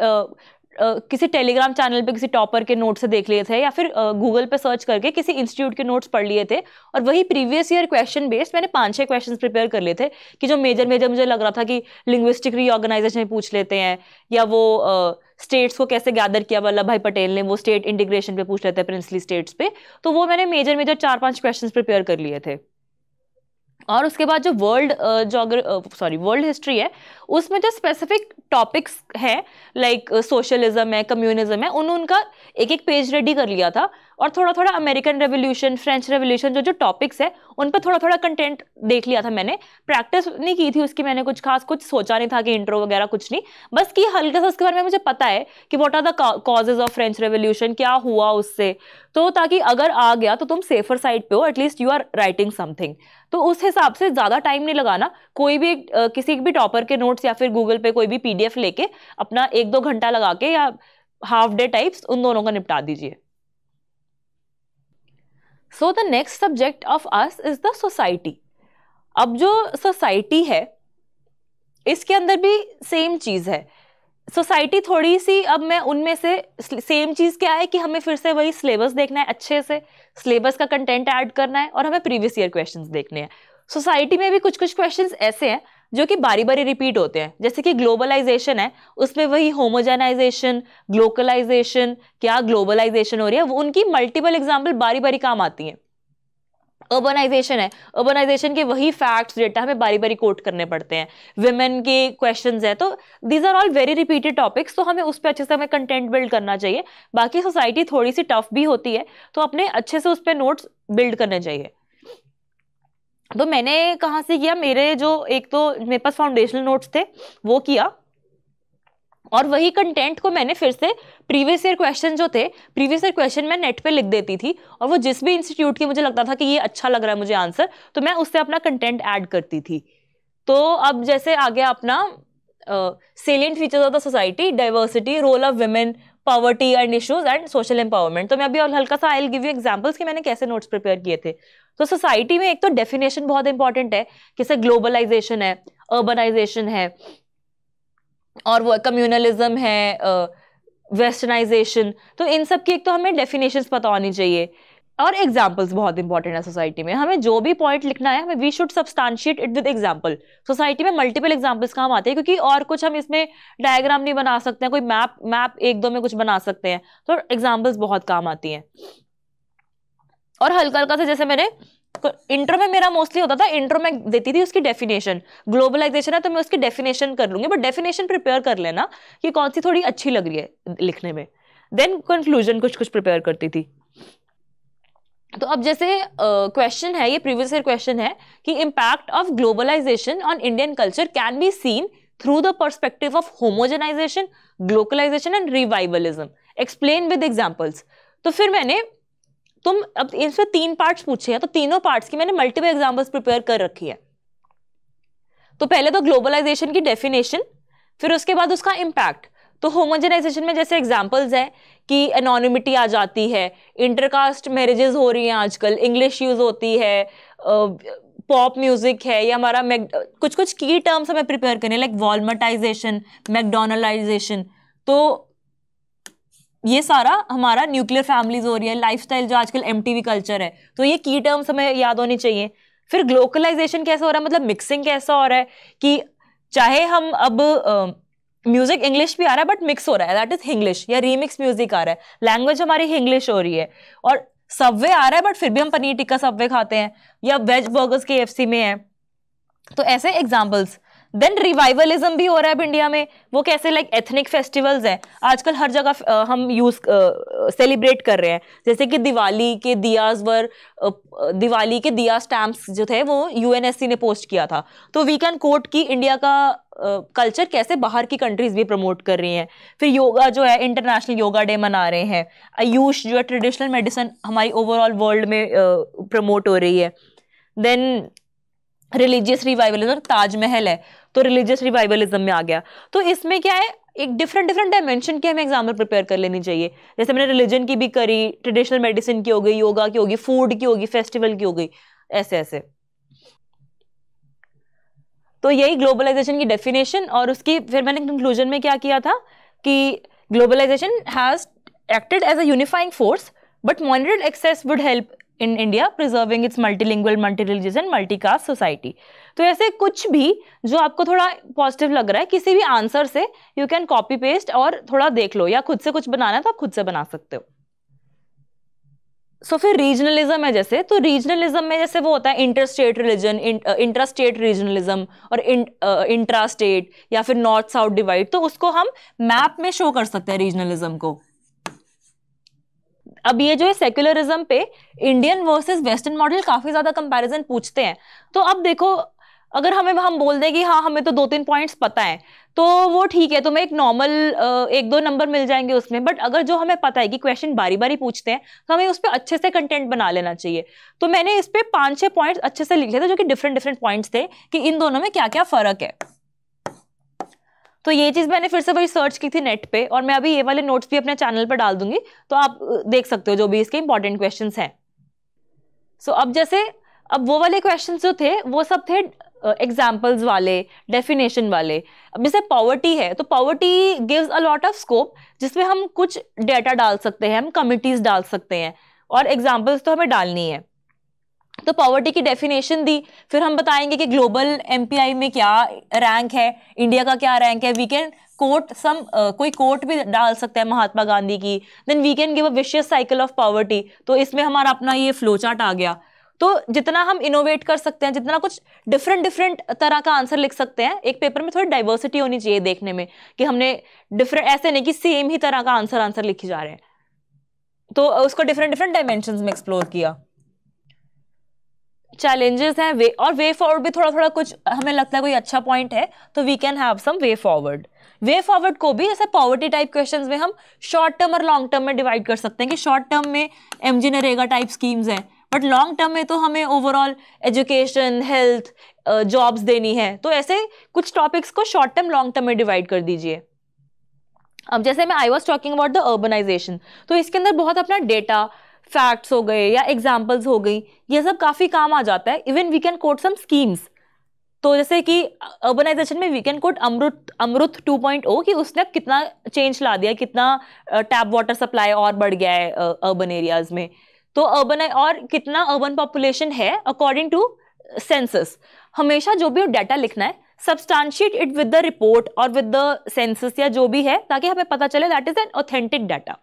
किसी टेलीग्राम चैनल पे किसी टॉपर के नोट से देख लिए थे, या फिर गूगल पे सर्च करके किसी इंस्टीट्यूट के नोट्स पढ़ लिए थे, और वही प्रीवियस ईयर क्वेश्चन बेस्ड मैंने 5-6 क्वेश्चंस प्रिपेयर कर लिए थे कि जो मेजर मुझे लग रहा था कि लिंग्विस्टिक रीऑर्गेनाइजेशन में पूछ लेते हैं, या वो स्टेट्स को कैसे गैदर किया वल्लभ भाई पटेल ने, वो स्टेट इंटीग्रेशन पे पूछ लेते हैं, प्रिंसली स्टेट्स पे। तो वो मैंने मेजर 4-5 क्वेश्चन प्रिपेयर कर लिए थे। और उसके बाद जो वर्ल्ड हिस्ट्री है, उसमें जो स्पेसिफिक टॉपिक्स हैं लाइक सोशलिज्म है, कम्युनिज्म है, उनका एक एक पेज रेडी कर लिया था, और थोड़ा थोड़ा अमेरिकन रेवोल्यूशन, फ्रेंच रेवोल्यूशन जो टॉपिक्स है उन पर थोड़ा थोड़ा कंटेंट देख लिया था मैंने। प्रैक्टिस नहीं की थी उसकी मैंने, कुछ खास कुछ सोचा नहीं था कि इंट्रो वगैरह कुछ नहीं, बस कि हल्का सा उसके बारे में मुझे पता है कि what are the causes of French revolution, क्या हुआ उससे, तो ताकि अगर आ गया तो तुम सेफर साइड पे हो, at least you are writing something. तो उस हिसाब से ज्यादा टाइम नहीं लगाना, कोई भी किसी भी टॉपर के नोट्स या फिर गूगल पे कोई भी PDF लेके अपना 1-2 घंटा लगा के या हाफ डे टाइप्स उन दोनों का निपटा दीजिए। So the next subject of us is the society. अब जो सोसाइटी है इसके अंदर भी सेम चीज है। सोसाइटी थोड़ी सी, अब मैं उनमें से सेम चीज क्या है कि हमें फिर से वही सिलेबस देखना है, अच्छे से सिलेबस का कंटेंट ऐड करना है, और हमें प्रीवियस ईयर क्वेश्चंस देखने हैं। सोसाइटी में भी कुछ कुछ क्वेश्चंस ऐसे हैं जो कि बारी बारी रिपीट होते हैं, जैसे कि ग्लोबलाइजेशन है, उसमें वही होमोजेनाइजेशन, ग्लोकलाइजेशन, क्या ग्लोबलाइजेशन हो रही है, वो उनकी मल्टीपल एग्जाम्पल बारी बारी काम आती हैं। अर्बनाइजेशन है, अर्बनाइजेशन के वही फैक्ट्स, डेटा हमें बारी बारी कोट करने पड़ते हैं। विमेन के क्वेश्चंस है, तो these are all very repeated topics, तो हमें उस पर अच्छे से हमें कंटेंट बिल्ड करना चाहिए। बाकी सोसाइटी थोड़ी सी टफ भी होती है, तो अपने अच्छे से उस पर नोट्स बिल्ड करने चाहिए। तो मैंने कहाँ से किया, मेरे जो एक तो मेरे पास फाउंडेशनल नोट्स थे वो किया, और वही कंटेंट को मैंने फिर से प्रीवियस ईयर क्वेश्चन जो थे, प्रीवियस ईयर क्वेश्चन मैं नेट पे लिख देती थी, और वो जिस भी इंस्टीट्यूट की मुझे लगता था कि ये अच्छा लग रहा है मुझे आंसर, तो मैं उससे अपना कंटेंट ऐड करती थी। तो अब जैसे आ गया अपना salient features of the society, diversity, role of women, poverty and issues and social empowerment. तो मैं अभी और हल्का सा I will give you examples कि मैंने कैसे नोट्स प्रिपेयर किए थे। तो सोसाइटी में एक तो डेफिनेशन बहुत इंपॉर्टेंट है, जैसे ग्लोबलाइजेशन है, अर्बनाइजेशन है, और वो कम्युनलिज्म है, वेस्टर्नाइजेशन, तो इन सब की एक तो हमें डेफिनेशंस पता होनी चाहिए। और एग्जाम्पल्स बहुत इंपॉर्टेंट है सोसाइटी में, हमें जो भी पॉइंट लिखना है हमें we should substantiate it with example. Society में मल्टीपल एग्जाम्पल्स काम आते हैं, क्योंकि और कुछ हम इसमें डायग्राम नहीं बना सकते हैं, कोई मैप 1-2 में कुछ बना सकते हैं, तो एग्जाम्पल्स बहुत काम आती हैं। और हल्का हल्का से जैसे मैंने इंट्रो में मेरा मोस्टली होता था, इंट्रो में देती थी उसकी डेफिनेशन, ग्लोबलाइजेशन है तो मैं उसकी डेफिनेशन कर लूंगी, बट डेफिनेशन प्रिपेयर कर लेना कि कौन सी थोड़ी अच्छी लग रही है लिखने में। देन कंक्लूजन कुछ कुछ प्रिपेयर करती थी। तो अब जैसे क्वेश्चन है, ये प्रीवियस ईयर क्वेश्चन है कि impact of globalisation on Indian culture can be seen through the perspective of homogenisation, glocalisation and revivalism, explain with examples. तो फिर मैंने अब इसमें 3 पार्ट्स पूछे हैं, तो तीनों पार्ट्स की मैंने मल्टीपल एग्जांपल्स प्रिपेयर कर रखी है। तो पहले तो ग्लोबलाइजेशन की डेफिनेशन, फिर उसके बाद उसका इम्पैक्ट। तो होमोजेनाइजेशन में जैसे एग्जांपल्स है कि एनोनिमिटी आ जाती है, इंटरकास्ट मैरिजेस हो रही हैं आजकल, इंग्लिश यूज होती है, पॉप म्यूजिक है, या हमारा कुछ कुछ की टर्म्स हमें प्रिपेयर करने लाइक वॉल्मार्टाइजेशन, मैकडोनलाइजेशन। तो ये सारा हमारा न्यूक्लियर फैमिलीज हो रही है, लाइफस्टाइल जो आजकल MTV कल्चर है, तो ये की टर्म्स हमें याद होनी चाहिए। फिर ग्लोकलाइजेशन कैसे हो रहा है, मतलब मिक्सिंग कैसा हो रहा है कि चाहे हम अब म्यूजिक इंग्लिश भी आ रहा है बट मिक्स हो रहा है, दैट इज हिंग्लिश, या रीमिक्स म्यूजिक आ रहा है, लैंग्वेज हमारी हिंग्लिश हो रही है, और सबवे आ रहा है बट फिर भी हम पनीर टिक्का सबवे खाते हैं, या वेज बर्गर्स KFC में है। तो ऐसे एग्जाम्पल्स। देन रिवाइवलिज्म भी हो रहा है अब इंडिया में, वो कैसे, लाइक एथनिक फेस्टिवल्स हैं आजकल हर जगह हम सेलिब्रेट कर रहे हैं, जैसे कि दिवाली के दिया स्टैम्प्स जो थे वो UNSC ने पोस्ट किया था, तो वी कैन कोट कि इंडिया का कल्चर कैसे बाहर की कंट्रीज भी प्रमोट कर रही हैं। फिर योगा जो है, इंटरनेशनल योगा डे मना रहे हैं, आयुष जो है ट्रेडिशनल मेडिसिन हमारी ओवरऑल वर्ल्ड में प्रमोट हो रही है। देन रिलीजियस रिवाइवलिज्म, ताजमहल है तो रिलीजियस रिवाइवलिज्म में आ गया। तो इसमें क्या है, एक डिफरेंट डायमेंशन की हमें एग्जाम्पल प्रिपेयर कर लेनी चाहिए। जैसे मैंने रिलीजन की भी करी, ट्रेडिशनल मेडिसिन की हो गई, योगा की होगी, फूड की होगी, फेस्टिवल की हो गई, ऐसे ऐसे। तो यही ग्लोबलाइजेशन की डेफिनेशन, और उसकी फिर मैंने कंक्लूजन में क्या किया था कि globalization has acted as a unifying force but monitored access would help in India preserving its multilingual, multi religion, multicaste society. तो ऐसे कुछ भी जो आपको थोड़ा पॉजिटिव लग रहा है किसी भी आंसर से, यू कैन कॉपी पेस्ट और थोड़ा देख लो, या खुद से कुछ बनाना है तो आप खुद से बना सकते हो। फिर रीजनलिज्म है जैसे, तो रीजनलिज्म में जैसे वो होता है inter state religion, intra state regionalism, और इंट्रा स्टेट या फिर नॉर्थ साउथ डिवाइड, तो उसको हम मैप में शो कर सकते हैं रीजनलिज्म को। अब ये जो है सेक्युलरिज्म पे इंडियन वर्सेस वेस्टर्न मॉडल काफी ज्यादा कंपैरिजन पूछते हैं। तो अब देखो, अगर हम बोल दें कि हाँ हमें तो 2-3 पॉइंट्स पता है, तो वो ठीक है, तुम्हें एक नॉर्मल 1-2 नंबर मिल जाएंगे उसमें। बट अगर जो हमें पता है कि क्वेश्चन बारी बारी पूछते हैं तो हमें उस पर अच्छे से कंटेंट बना लेना चाहिए। तो मैंने इस पे 5-6 पॉइंट्स अच्छे से लिखे थे जो कि डिफरेंट पॉइंट्स थे कि इन दोनों में क्या क्या फर्क है। तो ये चीज मैंने फिर से वही सर्च की थी नेट पे, और मैं अभी ये वाले नोट्स भी अपने चैनल पर डाल दूंगी, तो आप देख सकते हो जो भी इसके इंपॉर्टेंट क्वेश्चंस हैं। अब जैसे अब वो वाले क्वेश्चंस जो थे वो सब थे एग्जाम्पल्स वाले, डेफिनेशन वाले। अब जैसे पॉवर्टी है, तो poverty gives a lot of scope, जिसमें हम कुछ डेटा डाल सकते हैं, हम कमिटीज डाल सकते हैं, और एग्जाम्पल्स तो हमें डालनी है। तो पॉवर्टी की डेफिनेशन दी, फिर हम बताएंगे कि ग्लोबल एमपीआई में क्या रैंक है, इंडिया का क्या रैंक है। वी कैन कोट सम, कोई कोट भी डाल सकते हैं महात्मा गांधी की। Then we can give a vicious cycle of poverty, तो इसमें हमारा अपना ये फ्लो चार्ट आ गया। तो जितना हम इनोवेट कर सकते हैं, जितना कुछ डिफरेंट तरह का आंसर लिख सकते हैं, एक पेपर में थोड़ी डाइवर्सिटी होनी चाहिए देखने में, कि हमने डिफरेंट, ऐसे नहीं कि सेम ही तरह का आंसर लिखे जा रहे हैं। तो उसको डिफरेंट डायमेंशंस में एक्सप्लोर किया। चैलेंजेस हैं वे फॉरवर्ड भी थोड़ा कुछ हमें लगता है कोई अच्छा पॉइंट है, तो we can have some way forward को भी जैसे पॉवर्टी टाइप क्वेश्चंस में हम शॉर्ट टर्म और लॉन्ग टर्म में डिवाइड कर सकते हैं कि शॉर्ट टर्म में एमजी नरेगा टाइप स्कीम्स हैं, बट लॉन्ग टर्म में तो हमें ओवरऑल एजुकेशन, हेल्थ, जॉब्स देनी है। तो ऐसे कुछ टॉपिक्स को शॉर्ट टर्म, लॉन्ग टर्म में डिवाइड कर दीजिए। अब जैसे मैं I was talking about the urbanization, तो इसके अंदर बहुत अपना डेटा, फैक्ट्स हो गए या एग्जाम्पल्स हो गई, ये सब काफी काम आ जाता है। Even we can quote some schemes. तो जैसे कि अर्बनाइजेशन में वी कैन कोट अमृत 2.0 कि उसने अब कितना चेंज ला दिया, कितना टैप वाटर सप्लाई और बढ़ गया है अर्बन एरियाज में। तो अर्बन और कितना अर्बन पॉपुलेशन है अकॉर्डिंग टू सेंसस। हमेशा जो भी डाटा लिखना है, substantiate it with the report और विद द सेंसस या जो भी है, ताकि हमें पता चले that is an authentic data.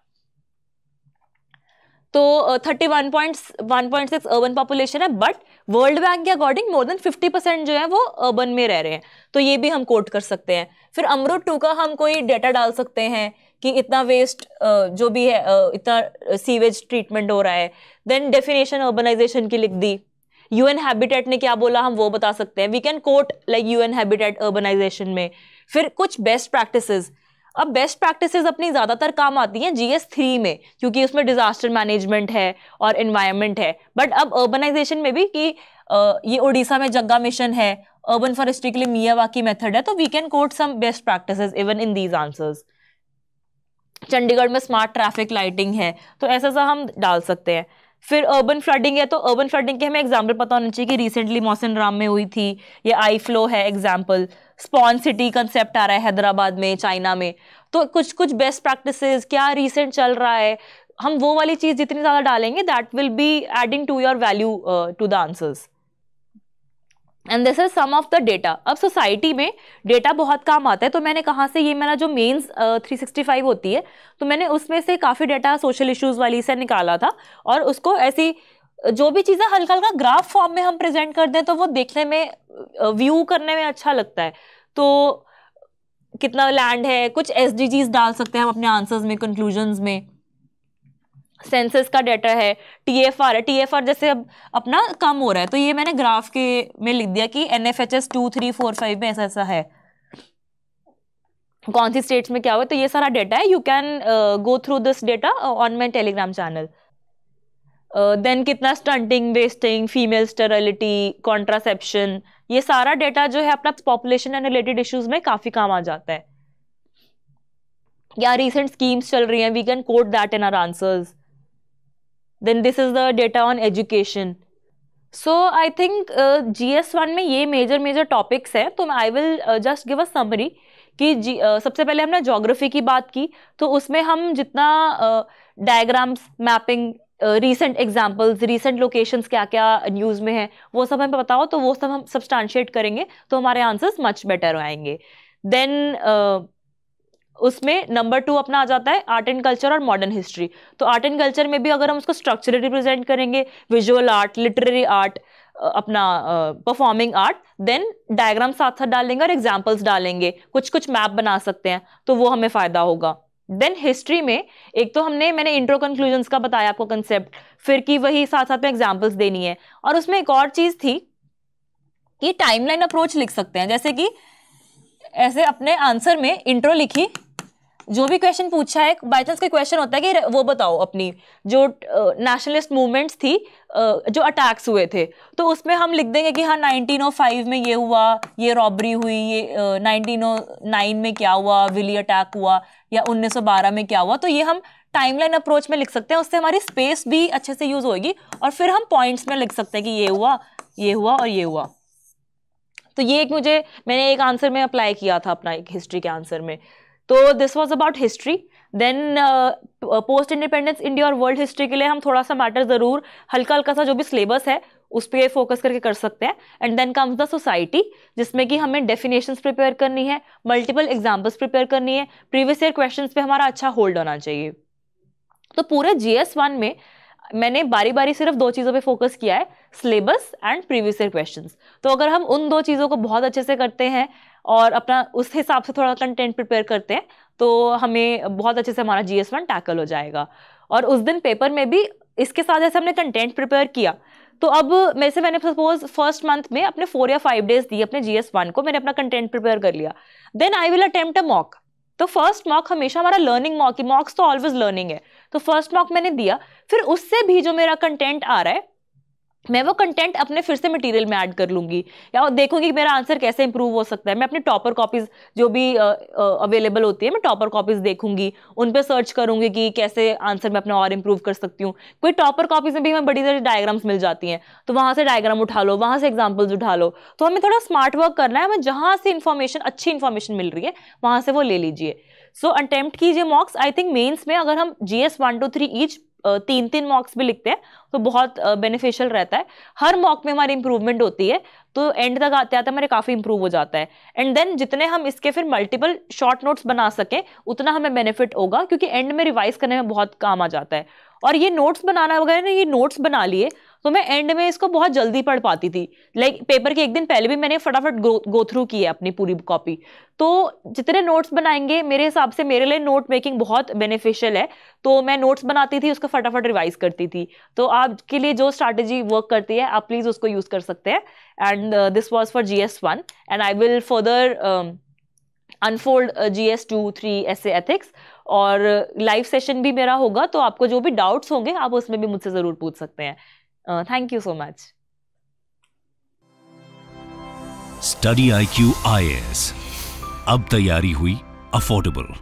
तो 31.6 अर्बन पॉपुलेशन है, बट वर्ल्ड बैंक के अकॉर्डिंग मोर देन 50% जो है वो अर्बन में रह रहे हैं, तो ये भी हम कोट कर सकते हैं। फिर अमृत 2 का हम कोई डेटा डाल सकते हैं कि इतना वेस्ट जो भी है, इतना सीवेज ट्रीटमेंट हो रहा है। देन डेफिनेशन अर्बनाइजेशन की लिख दी। यूएन हैबिटेट ने क्या बोला हम वो बता सकते हैं, we can quote like UN habitat urbanization में। फिर कुछ बेस्ट प्रैक्टिसेस, अब बेस्ट प्रैक्टिसेस अपनी ज्यादातर काम आती हैं GS3 में, क्योंकि उसमें डिजास्टर मैनेजमेंट है और एनवायरनमेंट है। बट अब अर्बनाइजेशन में भी कि ये उड़ीसा में जग्गा मिशन है, अर्बन फॉरेस्ट्री के लिए मियावाकी मेथड है, तो we can quote some best practices even in these answers. Chandigarh में स्मार्ट ट्रैफिक लाइटिंग है, तो ऐसा सा हम डाल सकते हैं। फिर अर्बन फ्लडिंग है, तो अर्बन फ्लडिंग के हमें एग्जाम्पल पता होना चाहिए कि रिसेंटली मौसिन राम में हुई थी, ये आई फ्लो है एग्जाम्पल। स्पॉन सिटी कंसेप्ट आ रहा है हैदराबाद में, चाइना में। तो कुछ बेस्ट प्रैक्टिसेस, क्या रिसेंट चल रहा है, हम वो वाली चीज जितनी ज्यादा डालेंगे that will be adding to your value to the answers. And this is some of the data. अब सोसाइटी में डेटा बहुत काम आता है, तो मैंने कहा से, ये मेरा जो मेंस 365 होती है, तो मैंने उसमें से काफी डेटा सोशल इश्यूज वाली से निकाला था, और उसको ऐसी जो भी चीजें हल्का हल्का ग्राफ फॉर्म में हम प्रेजेंट कर दें तो वो देखने में, व्यू करने में अच्छा लगता है। तो कितना लैंड है, कुछ SDGs डाल सकते हैं हम अपने आंसर्स में, कंक्लूजन्स में। सेंसस का डाटा है, TFR है, TFR जैसे अब अपना कम हो रहा है, तो ये मैंने ग्राफ के में लिख दिया कि NFHS 2, 3, 4, 5 में ऐसा है, कौन सी स्टेट्स में क्या हुआ। तो ये सारा डाटा है, you can go through this data on my Telegram channel. Then कितना stunting, wasting, female sterility, contraception, ये सारा डाटा जो है अपना पॉपुलेशन एंड रिलेटेड इश्यूज में काफी काम आ जाता है। या रिसेंट स्कीम्स चल रही हैं, we can quote that in our answers. Then this is the data on education. So I think GS1 में ये मेजर टॉपिक्स है. तो I will just give a summary कि सबसे पहले हमने ज्योग्राफी की बात की, तो उसमें हम जितना diagrams, mapping, recent examples, recent locations क्या क्या न्यूज़ में है वो सब हमें बताओ, तो वो सब हम सब्सटैंशिएट करेंगे तो हमारे आंसर्स मच बेटर आएंगे. देन उसमें नंबर 2 अपना आ जाता है आर्ट एंड कल्चर और मॉडर्न हिस्ट्री. तो आर्ट एंड कल्चर में भी अगर हम उसको स्ट्रक्चरली रिप्रेजेंट करेंगे, विजुअल आर्ट, लिटरेरी आर्ट, अपना परफॉर्मिंग आर्ट, देन डायग्राम साथ साथ डालेंगे और एग्जाम्पल्स डालेंगे, कुछ मैप बना सकते हैं, तो वो हमें फायदा होगा. देन हिस्ट्री में एक तो मैंने इंट्रो कंक्लूजन्स का बताया आपको कंसेप्ट, फिर की वही साथ साथ में एग्जाम्पल्स देनी है. और उसमें एक और चीज थी कि टाइमलाइन अप्रोच लिख सकते हैं. जैसे कि ऐसे अपने आंसर में इंट्रो लिखी, जो भी क्वेश्चन पूछा है, बाई चांस का क्वेश्चन होता है कि वो बताओ अपनी जो नेशनलिस्ट मूवमेंट्स थी, जो अटैक्स हुए थे, तो उसमें हम लिख देंगे कि हाँ 1905 में ये हुआ, ये रॉबरी हुई, ये 1909 में क्या हुआ, विली अटैक हुआ, या 1912 में क्या हुआ. तो ये हम टाइमलाइन अप्रोच में लिख सकते हैं, उससे हमारी स्पेस भी अच्छे से यूज होगी, और फिर हम पॉइंट्स में लिख सकते हैं कि ये हुआ, ये हुआ और ये हुआ. तो ये मैंने एक आंसर में अप्लाई किया था अपना एक हिस्ट्री के आंसर में. तो this was about history. Then post independence India और वर्ल्ड हिस्ट्री के लिए हम थोड़ा सा मैटर जरूर हल्का सा जो भी सिलेबस है उस पर फोकस करके कर सकते हैं. And then comes the society, जिसमें कि हमें डेफिनेशंस प्रिपेयर करनी है, मल्टीपल एग्जाम्पल्स प्रिपेयर करनी है, प्रीवियस ईयर क्वेश्चंस पे हमारा अच्छा होल्ड होना चाहिए. तो पूरे GS1 में मैंने बारी बारी सिर्फ 2 चीज़ों पे फोकस किया है, syllabus and previous year questions. तो अगर हम उन 2 चीज़ों को बहुत अच्छे से करते हैं और अपना उस हिसाब से थोड़ा कंटेंट प्रिपेयर करते हैं, तो हमें बहुत अच्छे से हमारा GS1 टैकल हो जाएगा. और उस दिन पेपर में भी इसके साथ जैसे हमने कंटेंट प्रिपेयर किया, तो अब मैंने सपोज फर्स्ट मंथ में अपने 4 या 5 डेज दिए अपने GS1 को, मैंने अपना कंटेंट प्रिपेयर कर लिया. Then I will attempt a mock. तो फर्स्ट मॉक हमेशा हमारा लर्निंग मॉक, मॉक्स तो ऑलवेज लर्निंग है. तो फर्स्ट मॉक मैंने दिया, फिर उससे भी जो मेरा कंटेंट आ रहा है, मैं वो कंटेंट अपने फिर से मटेरियल में ऐड कर लूंगी, या देखूंगी कि मेरा आंसर कैसे इंप्रूव हो सकता है. मैं अपनी टॉपर कॉपीज जो भी अवेलेबल होती है, मैं टॉपर कॉपीज देखूंगी, उन पे सर्च करूंगी कि कैसे आंसर मैं अपना और इंप्रूव कर सकती हूँ. कोई टॉपर कॉपीज में भी हमें बड़ी सारी डायग्राम्स मिल जाती हैं, तो वहां से डायग्राम उठा लो, वहां से एग्जाम्पल्स उठा लो. तो हमें थोड़ा स्मार्ट वर्क करना है, हमें जहां से अच्छी इन्फॉर्मेशन मिल रही है वहां से वो ले लीजिए. सो अटेम्प्ट कीजिए मॉक्स. आई थिंक मेंस में अगर हम GS1 to 3 ईच 3 मॉक्स भी लिखते हैं तो बहुत बेनिफिशियल रहता है. हर मॉक में हमारी इंप्रूवमेंट होती है, तो एंड तक आते आते हमारे काफी इंप्रूव हो जाता है. एंड देन जितने हम इसके फिर मल्टीपल शॉर्ट नोट्स बना सकें उतना हमें बेनिफिट होगा, क्योंकि एंड में रिवाइज करने में बहुत काम आ जाता है. और ये नोट्स बनाना वगैरह ना, ये नोट्स बना लिए तो मैं एंड में इसको बहुत जल्दी पढ़ पाती थी. लाइक पेपर के एक दिन पहले भी मैंने फटाफट गो थ्रू की है अपनी पूरी कॉपी. तो जितने नोट्स बनाएंगे मेरे हिसाब से मेरे लिए नोट मेकिंग बहुत बेनिफिशियल है. तो मैं नोट्स बनाती थी, उसको फटाफट रिवाइज करती थी. तो आपके लिए जो स्ट्रैटेजी वर्क करती है आप प्लीज उसको यूज कर सकते हैं. And this was for GS1 and I will further unfold GS2, 3 ऐसे एथिक्स. और लाइव सेशन भी मेरा होगा, तो आपको जो भी डाउट्स होंगे आप उसमें भी मुझसे जरूर पूछ सकते हैं. Thank you so much. Study IQ IAS अब तैयारी हुई अफोर्डेबल.